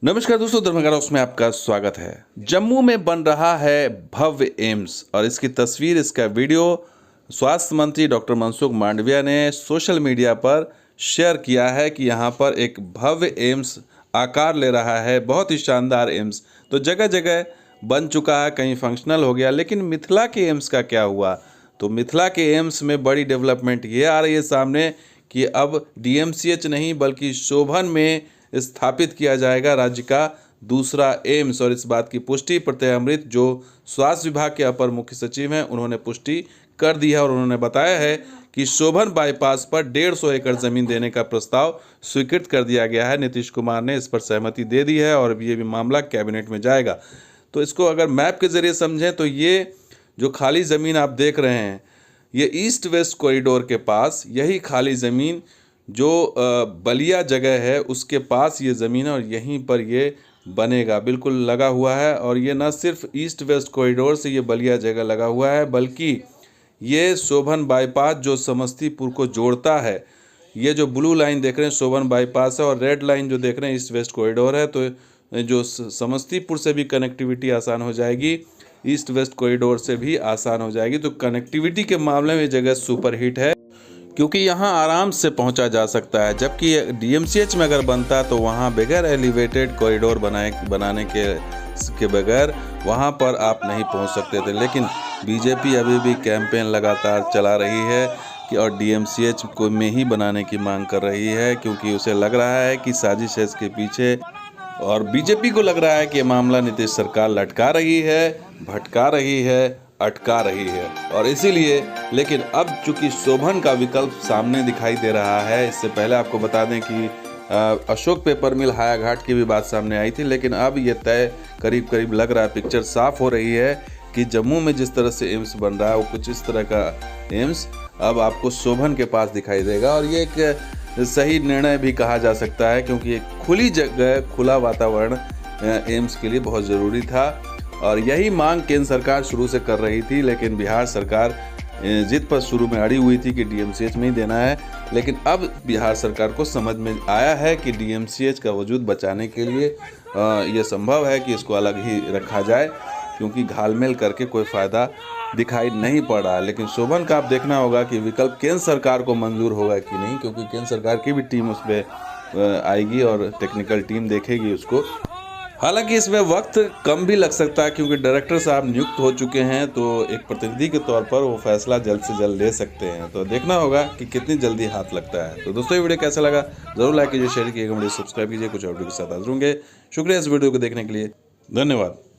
नमस्कार दोस्तों, धर्मकारा उसमें आपका स्वागत है। जम्मू में बन रहा है भव्य एम्स और इसकी तस्वीर, इसका वीडियो स्वास्थ्य मंत्री डॉक्टर मनसुख मांडविया ने सोशल मीडिया पर शेयर किया है कि यहाँ पर एक भव्य एम्स आकार ले रहा है। बहुत ही शानदार एम्स तो जगह जगह बन चुका है, कहीं फंक्शनल हो गया, लेकिन मिथिला के एम्स का क्या हुआ? तो मिथिला के एम्स में बड़ी डेवलपमेंट ये आ रही है सामने कि अब डीएमसीएच नहीं बल्कि शोभन में स्थापित किया जाएगा राज्य का दूसरा एम्स। और इस बात की पुष्टि प्रत्यय अमृत जो स्वास्थ्य विभाग के अपर मुख्य सचिव हैं उन्होंने पुष्टि कर दी है और उन्होंने बताया है कि शोभन बाईपास पर 150 एकड़ जमीन देने का प्रस्ताव स्वीकृत कर दिया गया है। नीतीश कुमार ने इस पर सहमति दे दी है और ये भी मामला कैबिनेट में जाएगा। तो इसको अगर मैप के जरिए समझें तो ये जो खाली ज़मीन आप देख रहे हैं ये ईस्ट वेस्ट कॉरिडोर के पास, यही खाली ज़मीन जो बलिया जगह है उसके पास ये ज़मीन है और यहीं पर ये बनेगा, बिल्कुल लगा हुआ है। और ये न सिर्फ ईस्ट वेस्ट कॉरिडोर से ये बलिया जगह लगा हुआ है बल्कि ये शोभन बाईपास जो समस्तीपुर को जोड़ता है, ये जो ब्लू लाइन देख रहे हैं शोभन बाईपास है और रेड लाइन जो देख रहे हैं ईस्ट वेस्ट कॉरिडोर है। तो जो समस्तीपुर से भी कनेक्टिविटी आसान हो जाएगी, ईस्ट वेस्ट कॉरिडोर से भी आसान हो जाएगी। तो कनेक्टिविटी के मामले में जगह सुपर हिट है क्योंकि यहाँ आराम से पहुँचा जा सकता है। जबकि डीएमसीएच में अगर बनता तो वहाँ बगैर एलिवेटेड कॉरिडोर बनाने के बगैर वहाँ पर आप नहीं पहुँच सकते थे। लेकिन बीजेपी अभी भी कैंपेन लगातार चला रही है कि और डीएमसीएच को में ही बनाने की मांग कर रही है क्योंकि उसे लग रहा है कि साजिश है इसके पीछे। और बीजेपी को लग रहा है कि ये मामला नीतीश सरकार लटका रही है, भटका रही है, अटका रही है और इसीलिए। लेकिन अब चूंकि शोभन का विकल्प सामने दिखाई दे रहा है, इससे पहले आपको बता दें कि अशोक पेपर मिल हायाघाट की भी बात सामने आई थी, लेकिन अब ये तय करीब करीब लग रहा है, पिक्चर साफ हो रही है कि जम्मू में जिस तरह से एम्स बन रहा है वो कुछ इस तरह का एम्स अब आपको शोभन के पास दिखाई देगा। और ये एक सही निर्णय भी कहा जा सकता है क्योंकि एक खुली जगह, खुला वातावरण एम्स के लिए बहुत ज़रूरी था और यही मांग केंद्र सरकार शुरू से कर रही थी। लेकिन बिहार सरकार जिद पर शुरू में अड़ी हुई थी कि डीएमसीएच में ही देना है, लेकिन अब बिहार सरकार को समझ में आया है कि डीएमसीएच का वजूद बचाने के लिए ये संभव है कि इसको अलग ही रखा जाए क्योंकि घालमेल करके कोई फ़ायदा दिखाई नहीं पड़ रहा है। लेकिन शोभन का आप देखना होगा कि विकल्प केंद्र सरकार को मंजूर होगा कि नहीं, क्योंकि केंद्र सरकार की भी टीम उस पर आएगी और टेक्निकल टीम देखेगी उसको। हालांकि इसमें वक्त कम भी लग सकता है क्योंकि डायरेक्टर साहब नियुक्त हो चुके हैं, तो एक प्रतिनिधि के तौर पर वो फैसला जल्द से जल्द ले सकते हैं। तो देखना होगा कि कितनी जल्दी हाथ लगता है। तो दोस्तों ये वीडियो कैसा लगा ज़रूर लाइक कीजिए, शेयर कीजिए, वीडियो सब्सक्राइब कीजिए। कुछ और वीडियो के साथ हाजिर होंगे। शुक्रिया इस वीडियो को देखने के लिए, धन्यवाद।